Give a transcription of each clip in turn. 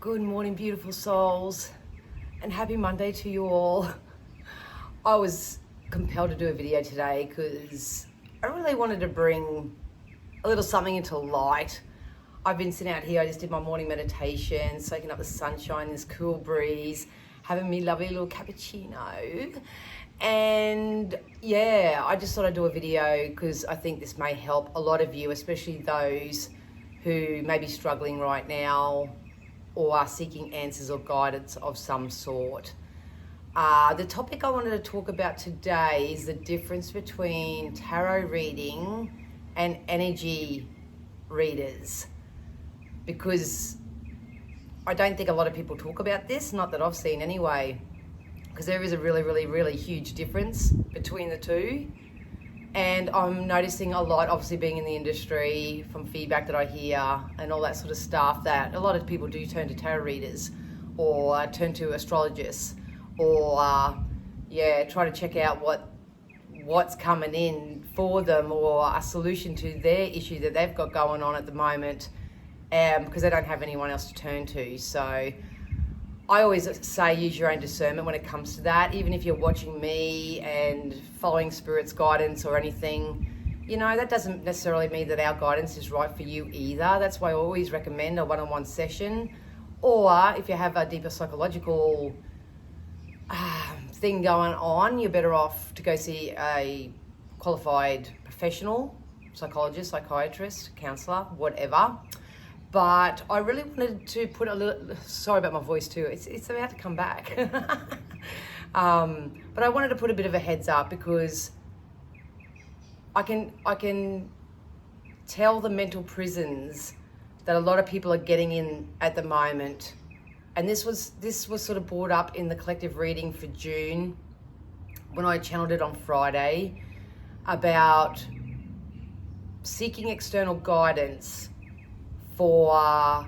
Good morning, beautiful souls, and happy Monday to you all. I was compelled to do a video today because I really wanted to bring a little something into light. I've been sitting out here, I just did my morning meditation, soaking up the sunshine, this cool breeze, having me lovely little cappuccino. And yeah, I just thought I'd do a video because I think this may help a lot of you, especially those who may be struggling right now or are seeking answers or guidance of some sort. The topic I wanted to talk about today is the difference between tarot reading and energy readers, because I don't think a lot of people talk about this, not that I've seen anyway, because there is a really huge difference between the two. And I'm noticing a lot, obviously being in the industry, from feedback that I hear and all that sort of stuff, that a lot of people do turn to tarot readers or turn to astrologists or try to check out what's coming in for them or a solution to their issue that they've got going on at the moment, because they don't have anyone else to turn to. So I always say use your own discernment when it comes to that. Even if you're watching me and following Spirit's guidance or anything, you know, that doesn't necessarily mean that our guidance is right for you either. That's why I always recommend a one-on-one session, or if you have a deeper psychological thing going on, you're better off to go see a qualified professional, psychologist, psychiatrist, counsellor, whatever. But I really wanted to put a little, sorry about my voice too, it's about to come back. But I wanted to put a bit of a heads up because I can tell the mental prisons that a lot of people are getting in at the moment. And this was sort of brought up in the collective reading for June when I channeled it on Friday about seeking external guidance for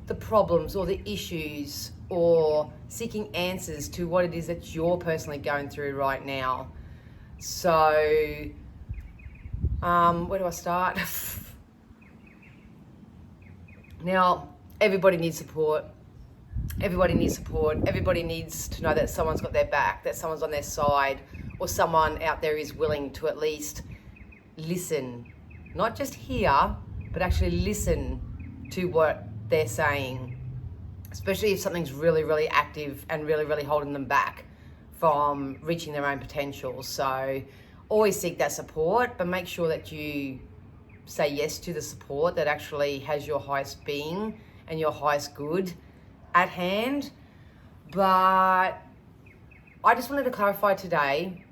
the problems or the issues, or seeking answers to what it is that you're personally going through right now. So, where do I start? Now, everybody needs support. Everybody needs support. Everybody needs to know that someone's got their back, that someone's on their side, or someone out there is willing to at least listen. Not just hear, but actually listen to what they're saying, especially if something's really active and really holding them back from reaching their own potential. So always seek that support, but make sure that you say yes to the support that actually has your highest being and your highest good at hand. But I just wanted to clarify today,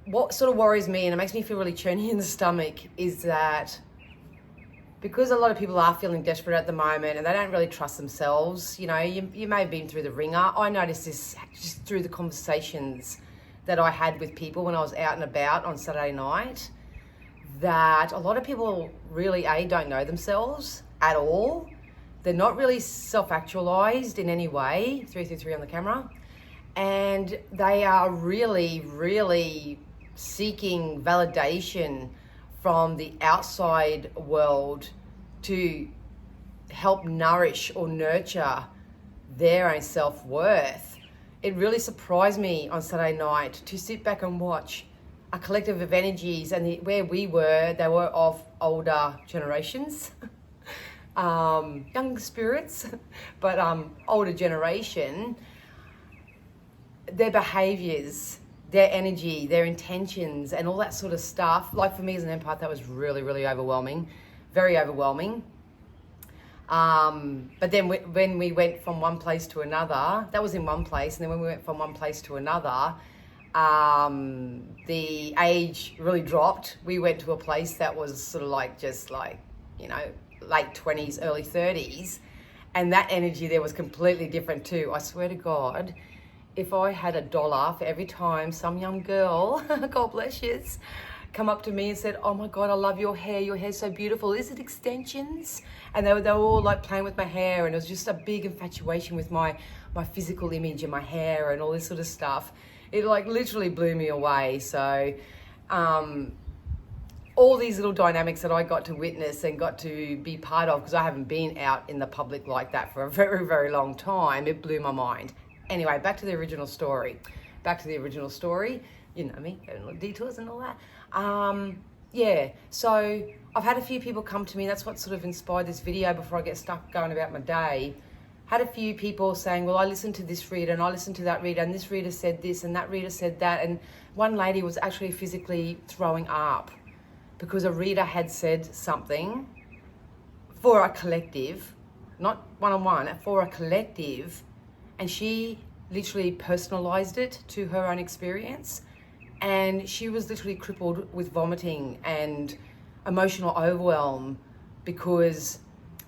what sort of worries me and it makes me feel really churny in the stomach is that because a lot of people are feeling desperate at the moment and they don't really trust themselves, you know, you may have been through the ringer. I noticed this just through the conversations that I had with people when I was out and about on Saturday night, that a lot of people really, don't know themselves at all. They're not really self-actualized in any way, 333 on the camera, and they are really seeking validation from the outside world to help nourish or nurture their own self-worth. It really surprised me on Saturday night to sit back and watch a collective of energies, and where we were, they were of older generations, young spirits, but older generation. Their behaviours, their energy, their intentions, and all that sort of stuff. Like for me as an empath, that was really overwhelming, very overwhelming. But then when we went from one place to another, that was in one place, and then when we went from one place to another, the age really dropped. We went to a place that was sort of like just like, you know, late 20s, early 30s, and that energy there was completely different too. I swear to God, if I had $1 for every time some young girl, God bless you, come up to me and said, "Oh my God, I love your hair's so beautiful. Is it extensions?" And they were all like playing with my hair, and it was just a big infatuation with my physical image and my hair and all this sort of stuff. It like literally blew me away. So all these little dynamics that I got to witness and got to be part of, because I haven't been out in the public like that for a very, very long time, it blew my mind. Anyway, back to the original story. You know me, going little detours and all that. Yeah, so I've had a few people come to me. That's what sort of inspired this video before I get stuck going about my day. Had a few people saying, well, I listened to this reader and I listened to that reader and this reader said this and that reader said that. And one lady was actually physically throwing up because a reader had said something for a collective, not one-on-one, for a collective, and she literally personalized it to her own experience. And she was literally crippled with vomiting and emotional overwhelm because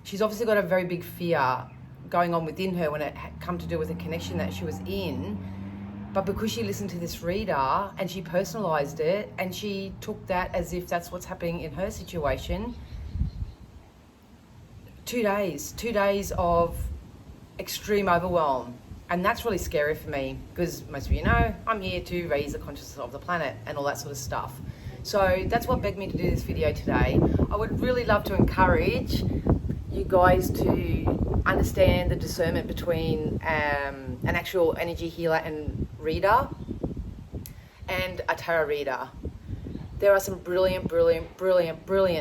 she's obviously got a very big fear going on within her when it had come to do with a connection that she was in. But because she listened to this reader and she personalized it and she took that as if that's what's happening in her situation, 2 days of extreme overwhelm. And that's really scary for me because most of you know I'm here to raise the consciousness of the planet and all that sort of stuff. So that's what begged me to do this video today. I would really love to encourage you guys to understand the discernment between an actual energy healer and reader and a tarot reader. There are some brilliant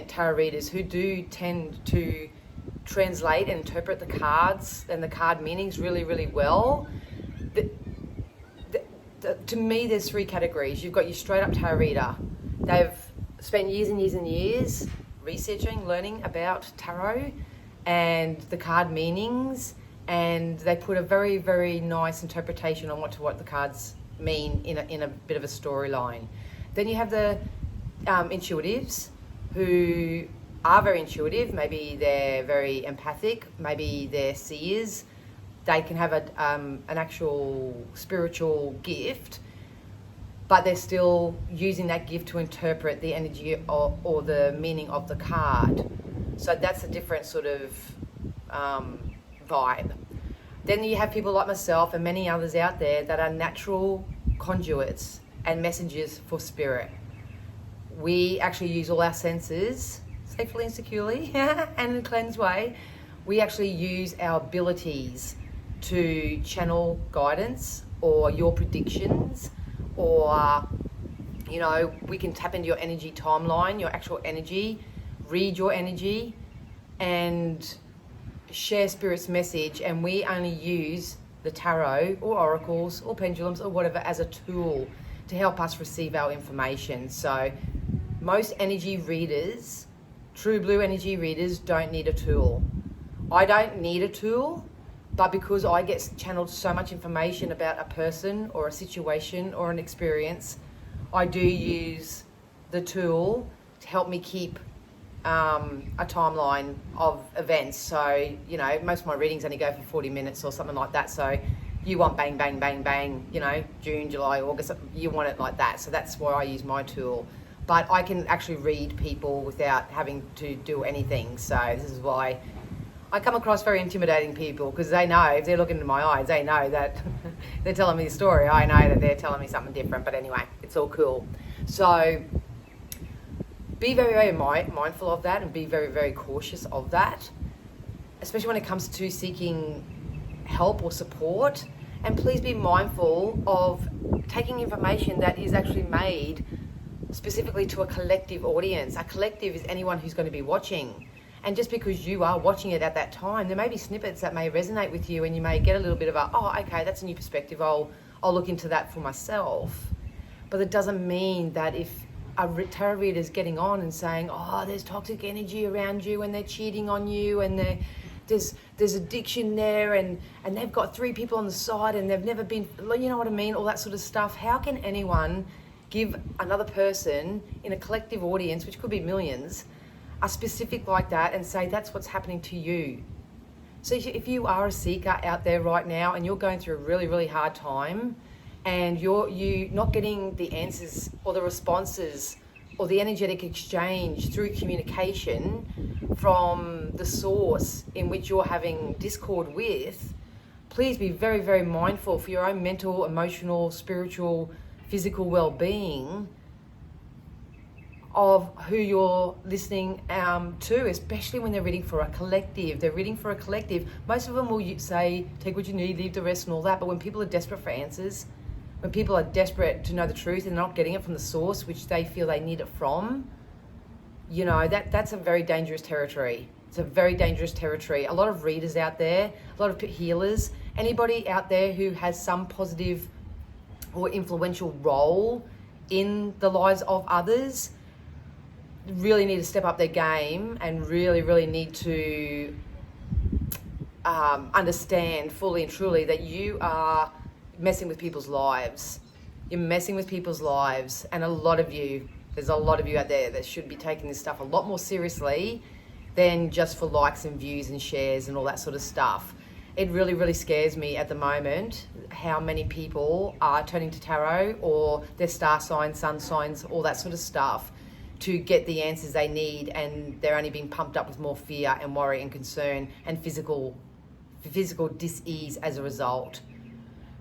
tarot readers who do tend to translate and interpret the cards and the card meanings really, really well. To me, there's three categories. You've got your straight up tarot reader. They've spent years and years and years researching, learning about tarot and the card meanings, and they put a very, very nice interpretation on what the cards mean in a bit of a storyline. Then you have the intuitives who are very intuitive. Maybe they're very empathic, maybe they're seers. They can have an actual spiritual gift, but they're still using that gift to interpret the energy or the meaning of the card. So that's a different sort of vibe. Then you have people like myself and many others out there that are natural conduits and messengers for spirit. We actually use all our senses safely and securely and in a cleansed way. We actually use our abilities to channel guidance or your predictions, or we can tap into your energy timeline, your actual energy, read your energy and share spirit's message. And we only use the tarot or oracles or pendulums or whatever as a tool to help us receive our information. So most energy readers, true blue energy readers, don't need a tool. I don't need a tool, but because I get channeled so much information about a person or a situation or an experience, I do use the tool to help me keep a timeline of events. So, most of my readings only go for 40 minutes or something like that. So you want bang, bang, bang, bang, June, July, August, you want it like that. So that's why I use my tool. But I can actually read people without having to do anything. So this is why I come across very intimidating people, because they know, if they're looking into my eyes, they know that they're telling me a story. I know that they're telling me something different. But anyway, it's all cool. So be very, very mindful of that and be very, very cautious of that, especially when it comes to seeking help or support. And please be mindful of taking information that is actually made specifically to a collective audience. A collective is anyone who's going to be watching. And just because you are watching it at that time, there may be snippets that may resonate with you and you may get a little bit of okay, that's a new perspective. I'll look into that for myself. But it doesn't mean that if a tarot reader is getting on and saying, there's toxic energy around you and they're cheating on you and there's addiction there and they've got 3 people on the side and they've never been, you know what I mean, all that sort of stuff. How can anyone give another person in a collective audience, which could be millions, a specific like that and say that's what's happening to you? So if you are a seeker out there right now and you're going through a really, really hard time and you're not getting the answers or the responses or the energetic exchange through communication from the source in which you're having discord with, please be very, very mindful for your own mental, emotional, spiritual, physical well-being of who you're listening to, especially when they're reading for a collective. They're reading for a collective. Most of them will say, take what you need, leave the rest and all that. But when people are desperate for answers, when people are desperate to know the truth and not getting it from the source, which they feel they need it from, you know, that's a very dangerous territory. It's a very dangerous territory. A lot of readers out there, a lot of healers, anybody out there who has some positive or influential role in the lives of others really need to step up their game and really need to understand fully and truly that you are messing with people's lives. You're messing with people's lives, and there's a lot of you out there that should be taking this stuff a lot more seriously than just for likes and views and shares and all that sort of stuff. It really scares me at the moment how many people are turning to tarot or their star signs, sun signs, all that sort of stuff to get the answers they need, and they're only being pumped up with more fear and worry and concern and physical dis-ease as a result.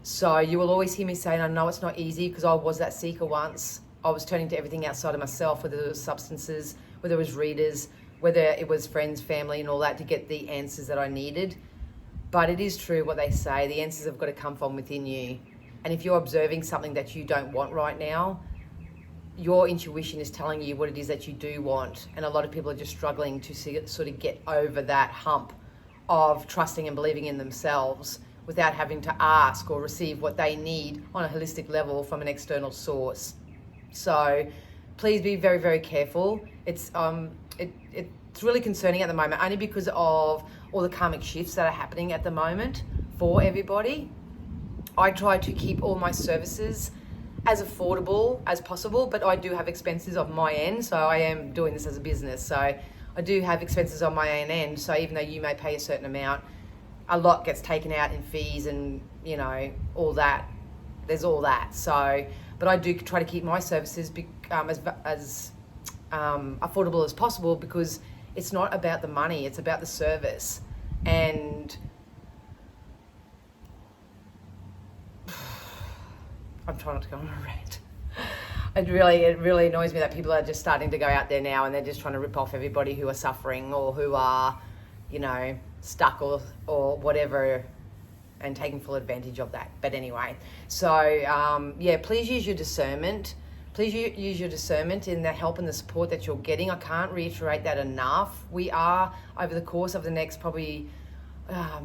So you will always hear me saying, I know it's not easy, because I was that seeker once. I was turning to everything outside of myself, whether it was substances, whether it was readers, whether it was friends, family and all that, to get the answers that I needed. But it is true what they say, the answers have got to come from within you. And if you're observing something that you don't want right now, your intuition is telling you what it is that you do want. And a lot of people are just struggling to sort of get over that hump of trusting and believing in themselves without having to ask or receive what they need on a holistic level from an external source. So please be very careful. It's really concerning at the moment, only because of all the karmic shifts that are happening at the moment for everybody. I try to keep all my services as affordable as possible, but I do have expenses on my end, so I am doing this as a business, so I do have expenses on my own end. So even though you may pay a certain amount, a lot gets taken out in fees and, you know, all that. There's all that. So, but I do try to keep my services as affordable as possible, because it's not about the money, it's about the service. And I'm trying not to go on a rant. It really annoys me that people are just starting to go out there now and they're just trying to rip off everybody who are suffering or who are, you know, stuck or whatever, and taking full advantage of that. But anyway, so yeah, please use your discernment. Please use your discernment in the help and the support that you're getting. I can't reiterate that enough. We are, over the course of the next probably,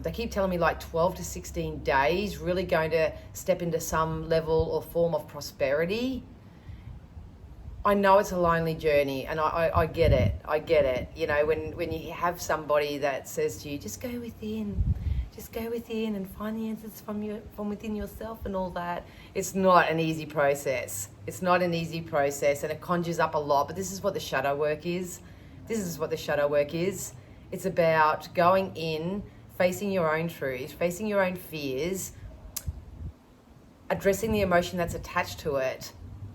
they keep telling me like 12 to 16 days, really going to step into some level or form of prosperity. I know it's a lonely journey, and I get it. I get it. You know, when you have somebody that says to you, just go within and find the answers from within yourself and all that. It's not an easy process. It's not an easy process, and it conjures up a lot. But this is what the shadow work is. It's about going in, facing your own truth, facing your own fears, addressing the emotion that's attached to it,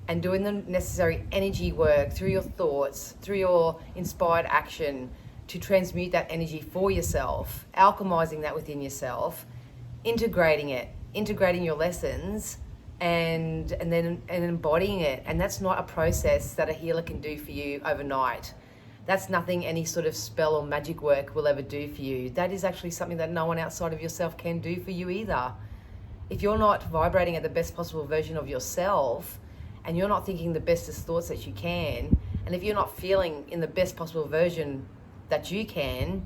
and doing the necessary energy work through your thoughts, through your inspired action, to transmute that energy for yourself, alchemizing that within yourself, integrating your lessons, and then embodying it. And that's not a process that a healer can do for you overnight. That's nothing any sort of spell or magic work will ever do for you. That is actually something that no one outside of yourself can do for you either. If you're not vibrating at the best possible version of yourself, and you're not thinking the bestest thoughts that you can, and if you're not feeling in the best possible version that you can,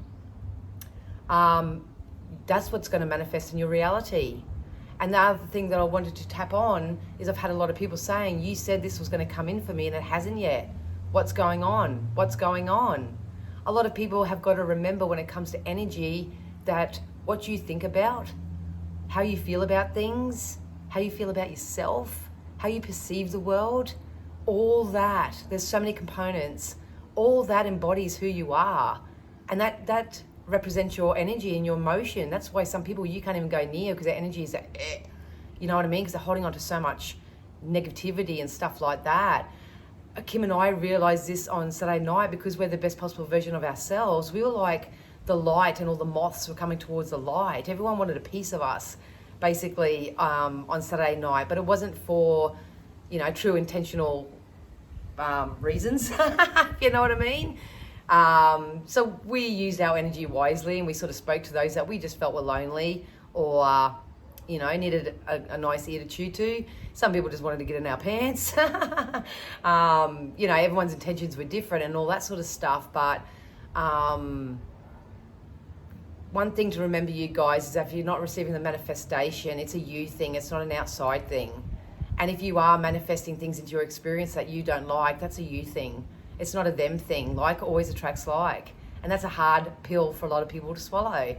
that's what's going to manifest in your reality. And the other thing that I wanted to tap on is I've had a lot of people saying, you said this was going to come in for me and it hasn't yet. What's going on? What's going on? A lot of people have got to remember, when it comes to energy, that what you think about, how you feel about things, how you feel about yourself, how you perceive the world, all that, there's so many components, all that embodies who you are. And that represents your energy and your emotion. That's why some people you can't even go near, because their energy is that, you know what I mean? Because they're holding on to so much negativity and stuff like that. Kim and I realized this on Saturday night, because we're the best possible version of ourselves. We were like the light, and all the moths were coming towards the light. Everyone wanted a piece of us, basically, on Saturday night. But it wasn't for, you know, true intentional reasons, if you know what I mean. So we used our energy wisely, and we sort of spoke to those that we just felt were lonely or, needed a nice ear to chew to. Some people just wanted to get in our pants. Everyone's intentions were different and all that sort of stuff. But one thing to remember, you guys, is that if you're not receiving the manifestation, it's a you thing. It's not an outside thing. And if you are manifesting things into your experience that you don't like, that's a you thing. It's not a them thing. Like always attracts like. And that's a hard pill for a lot of people to swallow,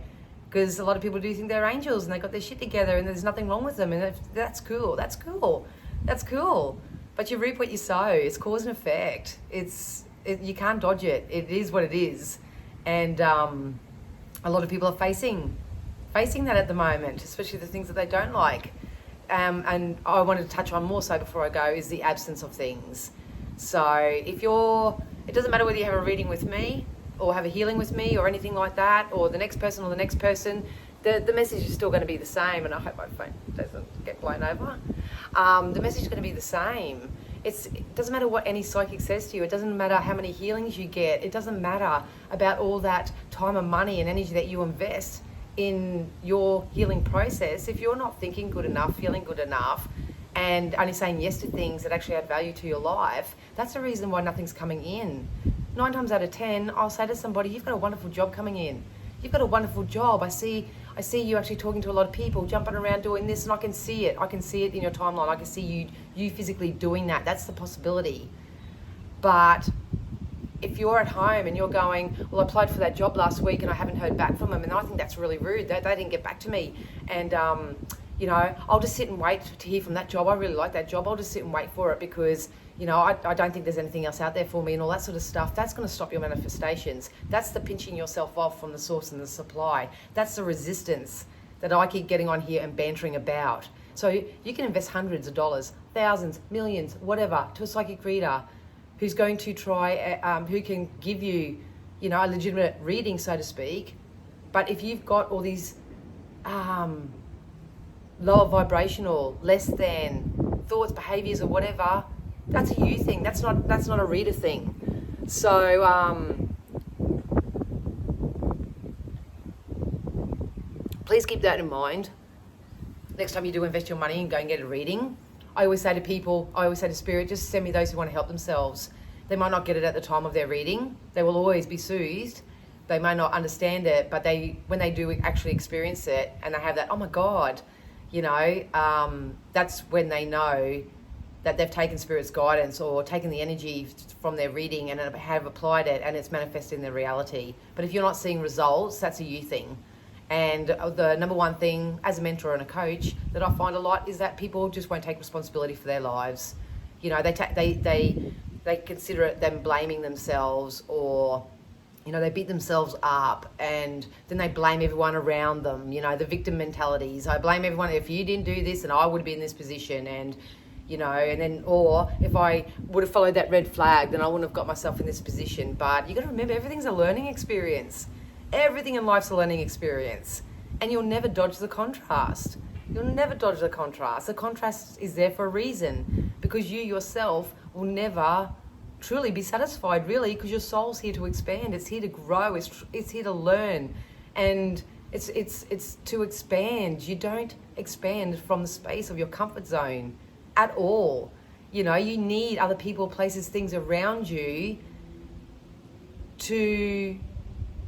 because a lot of people do think they're angels and they got their shit together and there's nothing wrong with them. And that's cool. That's cool. That's cool. But you reap what you sow. It's cause and effect. You can't dodge it. It is what it is. And a lot of people are facing that at the moment, especially the things that they don't like. And I wanted to touch on more so before I go is the absence of things. So it doesn't matter whether you have a reading with me or have a healing with me or anything like that, or the next person, the message is still going to be the same. And I hope my phone doesn't get blown over. The message is going to be the same. It doesn't matter what any psychic says to you. It doesn't matter how many healings you get. It doesn't matter about all that time and money and energy that you invest in your healing process. If you're not thinking good enough, feeling good enough, and only saying yes to things that actually add value to your life, that's the reason why nothing's coming in. 9 times out of 10, I'll say to somebody, you've got a wonderful job coming in. You've got a wonderful job. I see you actually talking to a lot of people, jumping around doing this, and I can see it. I can see it in your timeline. I can see you physically doing that. That's the possibility. But if you're at home and you're going, well, I applied for that job last week and I haven't heard back from them, and I think that's really rude. They didn't get back to me. And, I'll just sit and wait to hear from that job. I really like that job. I'll just sit and wait for it because, I don't think there's anything else out there for me and all that sort of stuff. That's going to stop your manifestations. That's the pinching yourself off from the source and the supply. That's the resistance that I keep getting on here and bantering about. So you can invest hundreds of dollars, thousands, millions, whatever, to a psychic reader who's going to try, who can give you, a legitimate reading, so to speak. But if you've got all these lower vibrational, less than thoughts, behaviors, or whatever, that's a you thing. That's not a reader thing. So please keep that in mind next time you do invest your money and go and get a reading. I always say to Spirit, just send me those who want to help themselves. They might not get it at the time of their reading. They will always be soothed. They may not understand it, but when they do actually experience it and they have that, oh my God, that's when they know that they've taken Spirit's guidance or taken the energy from their reading and have applied it and it's manifested in their reality. But if you're not seeing results, that's a you thing. And the number one thing as a mentor and a coach that I find a lot is that people just won't take responsibility for their lives. They consider it them blaming themselves, or they beat themselves up and then they blame everyone around them. The victim mentalities. I blame everyone. If you didn't do this, then I would be in this position. And or if I would have followed that red flag, then I wouldn't have got myself in this position. But you got to remember, everything's a learning experience. Everything in life's a learning experience. And you'll never dodge the contrast. You'll never dodge the contrast. The contrast is there for a reason, because you yourself will never truly be satisfied, really, because your soul's here to expand. It's here to grow. It's here to learn. And it's to expand. You don't expand from the space of your comfort zone at all. You need other people, places, things around you to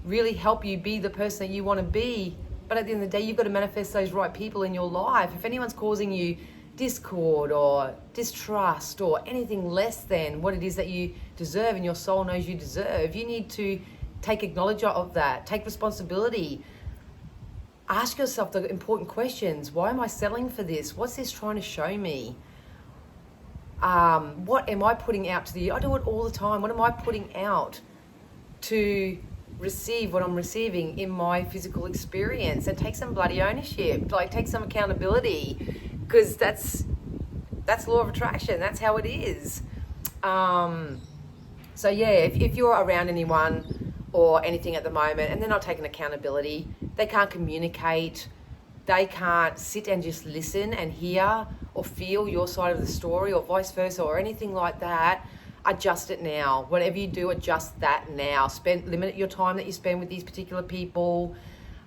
really help you be the person that you want to be. But at the end of the day, you've got to manifest those right people in your life. If anyone's causing you discord or distrust or anything less than what it is that you deserve and your soul knows you deserve, you need to take acknowledgement of that, take responsibility. Ask yourself the important questions. Why am I settling for this? What's this trying to show me? What am I putting out to the... I do it all the time. What am I putting out to receive what I'm receiving in my physical experience? And take some bloody ownership. Take some accountability, because that's law of attraction. That's how it is. So yeah, if you're around anyone or anything at the moment and they're not taking accountability, they can't communicate, they can't sit and just listen and hear or feel your side of the story, or vice versa, or anything like that, adjust it now. Whatever you do, adjust that now. Limit your time that you spend with these particular people.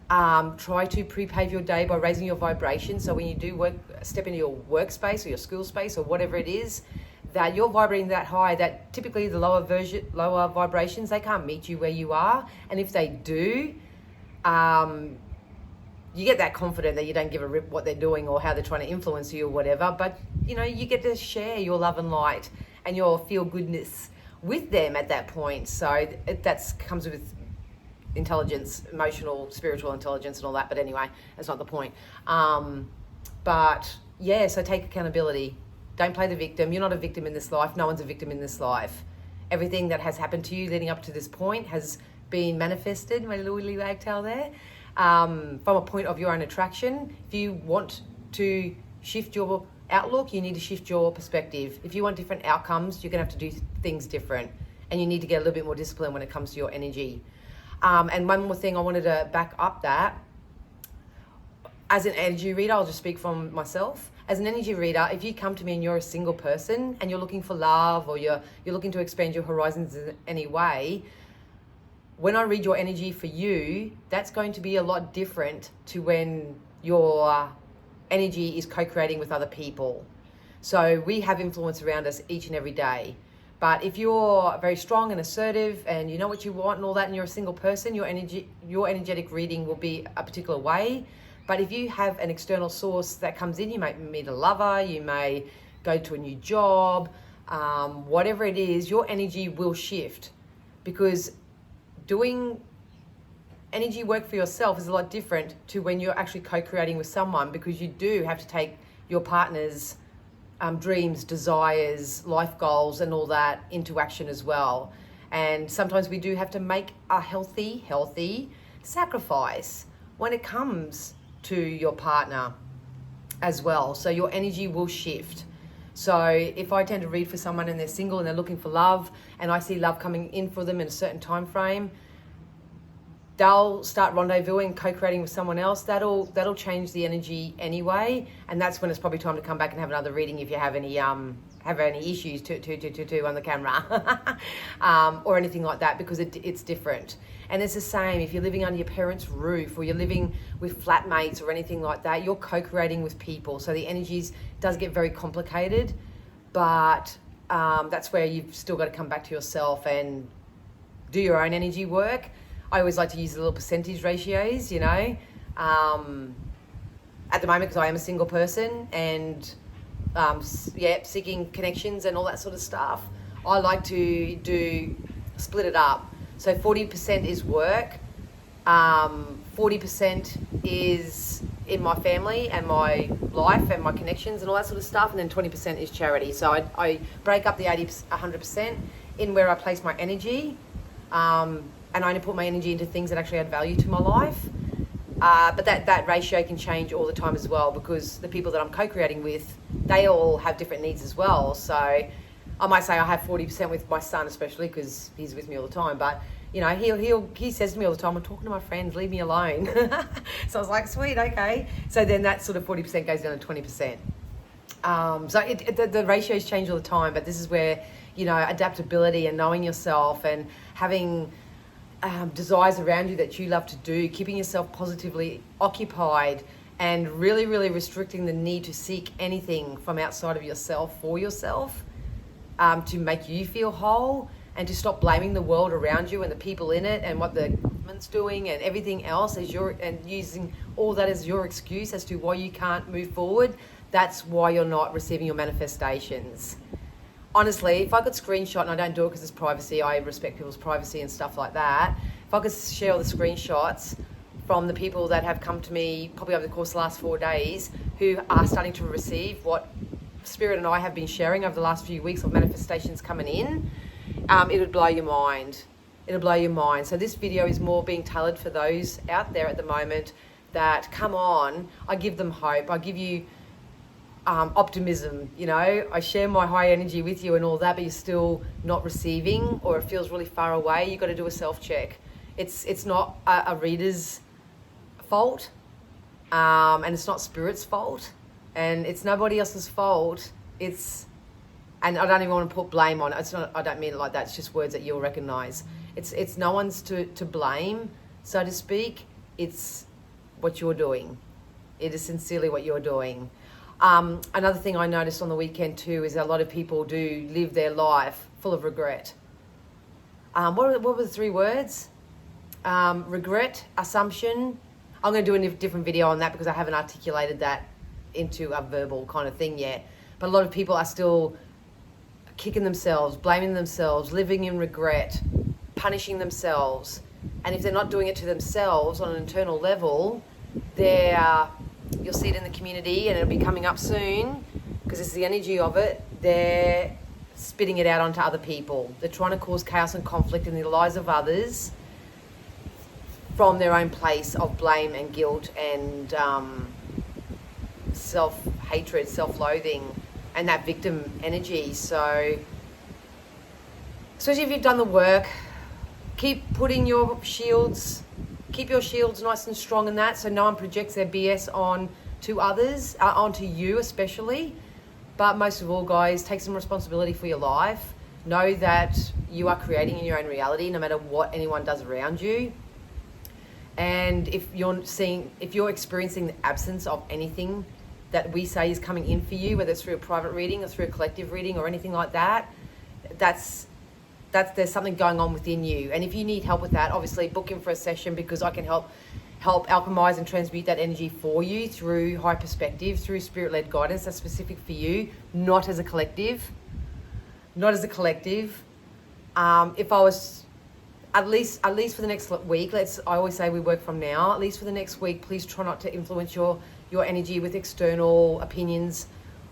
Try to pre-pave your day by raising your vibration. So when you do step into your workspace or your school space or whatever it is, that you're vibrating that high, that typically the lower vibrations, they can't meet you where you are. And if they do, you get that confident that you don't give a rip what they're doing or how they're trying to influence you or whatever. But, you get to share your love and light and your feel-goodness with them at that point. So that comes with intelligence, emotional, spiritual intelligence and all that. But anyway, that's not the point. But yeah, so take accountability. Don't play the victim. You're not a victim in this life. No one's a victim in this life. Everything that has happened to you leading up to this point has been manifested, my little willy wagtail there, from a point of your own attraction. If you want to shift your outlook, you need to shift your perspective. If you want different outcomes, you're going to have to do things different. And you need to get a little bit more discipline when it comes to your energy. And one more thing I wanted to back up that. As an energy reader, I'll just speak from myself. As an energy reader, if you come to me and you're a single person and you're looking for love or you're looking to expand your horizons in any way, when I read your energy for you, that's going to be a lot different to when your energy is co-creating with other people. So we have influence around us each and every day. But if you're very strong and assertive and you know what you want and all that and you're a single person, your energetic reading will be a particular way. But if you have an external source that comes in, you may meet a lover, you may go to a new job, whatever it is, your energy will shift. Because doing energy work for yourself is a lot different to when you're actually co-creating with someone, because you do have to take your partner's dreams, desires, life goals and all that into action as well. And sometimes we do have to make a healthy sacrifice when it comes to your partner as well. So your energy will shift. So if I tend to read for someone and they're single and they're looking for love and I see love coming in for them in a certain time frame, they'll start rendezvousing, co-creating with someone else. That'll change the energy anyway, and that's when it's probably time to come back and have another reading if you have any issues to on the camera or anything like that, because it's different. And it's the same if you're living under your parents' roof or you're living with flatmates or anything like that. You're co-creating with people, so the energies does get very complicated, but that's where you've still got to come back to yourself and do your own energy work. I always like to use the little percentage ratios, at the moment, because I am a single person and seeking connections and all that sort of stuff. I like to split it up. So 40% is work, 40% is in my family and my life and my connections and all that sort of stuff, and then 20% is charity. So I break up the 100% in where I place my energy, and I only put my energy into things that actually add value to my life. But that ratio can change all the time as well, because the people that I'm co-creating with, they all have different needs as well. So I might say I have 40% with my son, especially because he's with me all the time. But he says to me all the time, "I'm talking to my friends, leave me alone." So I was like, sweet, okay. So then that sort of 40% goes down to 20%. So the ratios change all the time, but this is where adaptability and knowing yourself and having desires around you that you love to do, keeping yourself positively occupied, and really, really restricting the need to seek anything from outside of yourself for yourself, to make you feel whole, and to stop blaming the world around you and the people in it and what the government's doing and everything else and using all that as your excuse as to why you can't move forward. That's why you're not receiving your manifestations. Honestly, if I could screenshot, and I don't do it because it's privacy, I respect people's privacy and stuff like that. If I could share all the screenshots from the people that have come to me probably over the course of the last 4 days, who are starting to receive what Spirit and I have been sharing over the last few weeks of manifestations coming in, it would blow your mind. It'll blow your mind. So this video is more being tailored for those out there at the moment that come on. I give them hope. I give you optimism. I share my high energy with you and all that, but you're still not receiving, or it feels really far away. You've got to do a self-check. It's not a reader's fault, and it's not Spirit's fault, and it's nobody else's fault. It's And I don't even want to put blame on it. It's not, I don't mean it like that. It's just words that you'll recognize. It's no one's to blame, so to speak. It's what you're doing. It is sincerely what you're doing. Another thing I noticed on the weekend too is a lot of people do live their life full of regret. What were the 3 words? Regret, assumption. I'm going to do a different video on that because I haven't articulated that into a verbal kind of thing yet. But a lot of people are still kicking themselves, blaming themselves, living in regret, punishing themselves. And if they're not doing it to themselves on an internal level, you'll see it in the community, and it'll be coming up soon because it's the energy of it. They're spitting it out onto other people. They're trying to cause chaos and conflict in the lives of others from their own place of blame and guilt and self-hatred, self-loathing, and that victim energy. So, especially if you've done the work, keep putting your shields, keep your shields nice and strong in that, so no one projects their BS on to others, onto you especially. But most of all, guys, take some responsibility for your life. Know that you are creating in your own reality, no matter what anyone does around you. And if you're experiencing the absence of anything that we say is coming in for you, whether it's through a private reading or through a collective reading or anything like that, there's something going on within you. And if you need help with that, obviously book in for a session, because I can help alchemize and transmute that energy for you through high perspective, through spirit-led guidance that's specific for you, not as a collective. If I was at least for the next week, I always say we work from now, at least for the next week, please try not to influence your energy with external opinions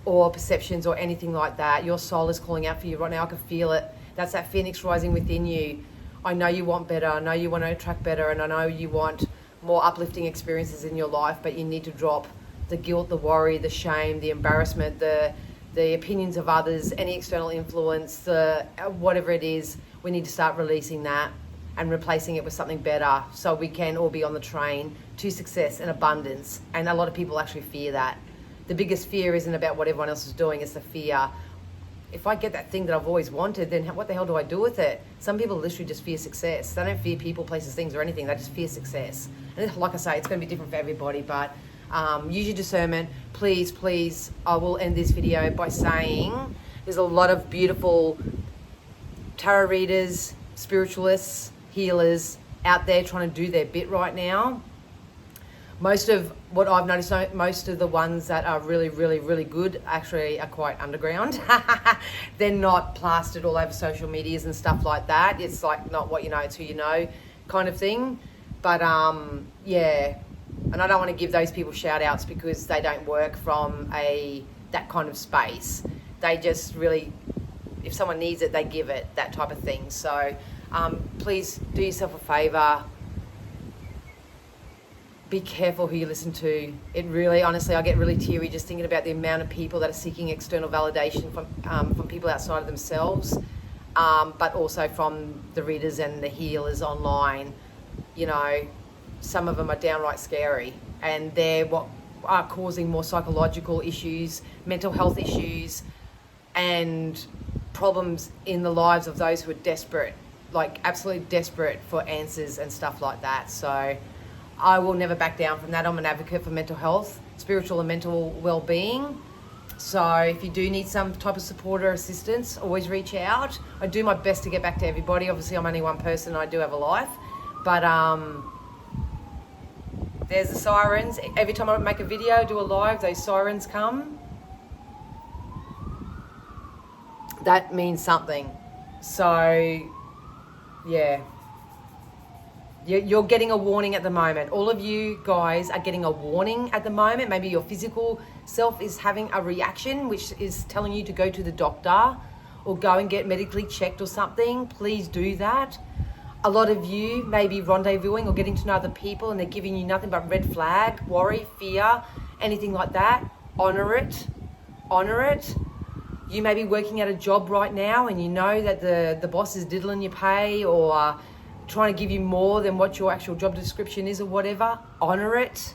or perceptions or anything like that. Your soul is calling out for you right now. I can feel it. That's that phoenix rising within you. I know you want better. I know you want to attract better, and I know you want more uplifting experiences in your life, but you need to drop the guilt, the worry, the shame, the embarrassment, the opinions of others, any external influence, whatever it is. We need to start releasing that and replacing it with something better, so we can all be on the train to success and abundance. And a lot of people actually fear that. The biggest fear isn't about what everyone else is doing, it's the fear. If I get that thing that I've always wanted, then what the hell do I do with it? Some people literally just fear success. They don't fear people, places, things, or anything. They just fear success. And like I say, it's going to be different for everybody, but use your discernment. Please, I will end this video by saying there's a lot of beautiful tarot readers, spiritualists, healers out there trying to do their bit right now. Most of what I've noticed, most of the ones that are really, really, really good actually are quite underground. They're not plastered all over social medias and stuff like that. It's like not what you know, it's who you know kind of thing. But yeah, and I don't want to give those people shout outs because they don't work from that kind of space. They just really, if someone needs it, they give it, that type of thing. So please do yourself a favor. Be careful who you listen to. It really, honestly, I get really teary just thinking about the amount of people that are seeking external validation from people outside of themselves, but also from the readers and the healers online. You know, some of them are downright scary, and they're what are causing more psychological issues, mental health issues, and problems in the lives of those who are desperate, like absolutely desperate for answers and stuff like that. So I will never back down from that. I'm an advocate for mental health, spiritual and mental well-being. So if you do need some type of support or assistance, always reach out. I do my best to get back to everybody. Obviously, I'm only one person. I do have a life. But there's the sirens. Every time I make a video, do a live, those sirens come. That means something. So, yeah. You're getting a warning at the moment. All of you guys are getting a warning at the moment. Maybe your physical self is having a reaction, which is telling you to go to the doctor or go and get medically checked or something. Please do that. A lot of you may be rendezvousing or getting to know other people, and they're giving you nothing but red flag, worry, fear, anything like that. Honor it. Honor it. You may be working at a job right now and you know that the boss is diddling your pay or trying to give you more than what your actual job description is or whatever. Honor it.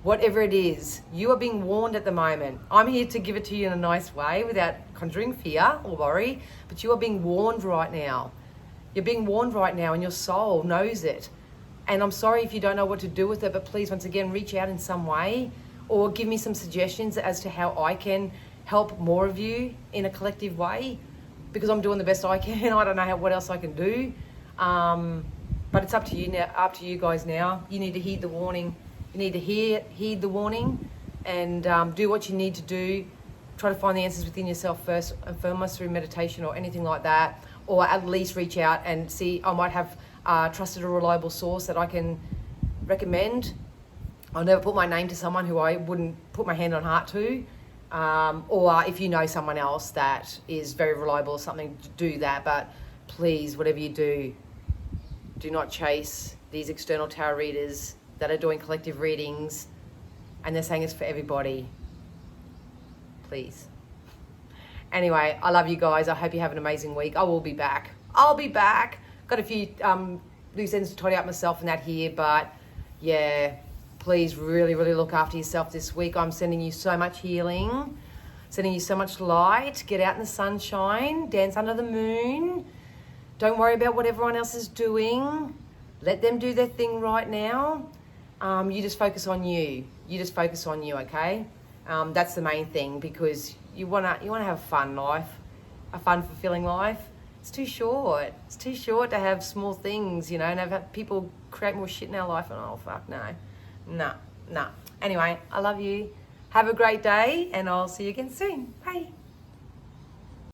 whatever it is, you are being warned at the moment. I'm here to give it to you in a nice way without conjuring fear or worry, but you are being warned right now. You're being warned right now, and your soul knows it. And I'm sorry if you don't know what to do with it, but please, once again, reach out in some way or give me some suggestions as to how I can help more of you in a collective way, because I'm doing the best I can. I don't know what else I can do. But it's up to you now, up to you guys now. You need to heed the warning. You need to heed the warning and do what you need to do. Try to find the answers within yourself first and foremost through meditation or anything like that, or at least reach out and see. I might have a trusted or reliable source that I can recommend. I'll never put my name to someone who I wouldn't put my hand on heart to. Or if you know someone else that is very reliable or something, do that. But please, whatever you do not chase these external tarot readers that are doing collective readings and they're saying it's for everybody. Please. Anyway, I love you guys. I hope you have an amazing week. I will be back. I'll be back. Got a few loose ends to tidy up myself and that here, but yeah, please really, really look after yourself this week. I'm sending you so much healing, sending you so much light. Get out in the sunshine, dance under the moon. Don't worry about what everyone else is doing. Let them do their thing right now. You just focus on you. You just focus on you, okay? That's the main thing, because you wanna have a fun life, a fun, fulfilling life. It's too short. It's too short to have small things, you know, and have people create more shit in our life. And oh fuck no, nah. Anyway, I love you. Have a great day, and I'll see you again soon. Bye.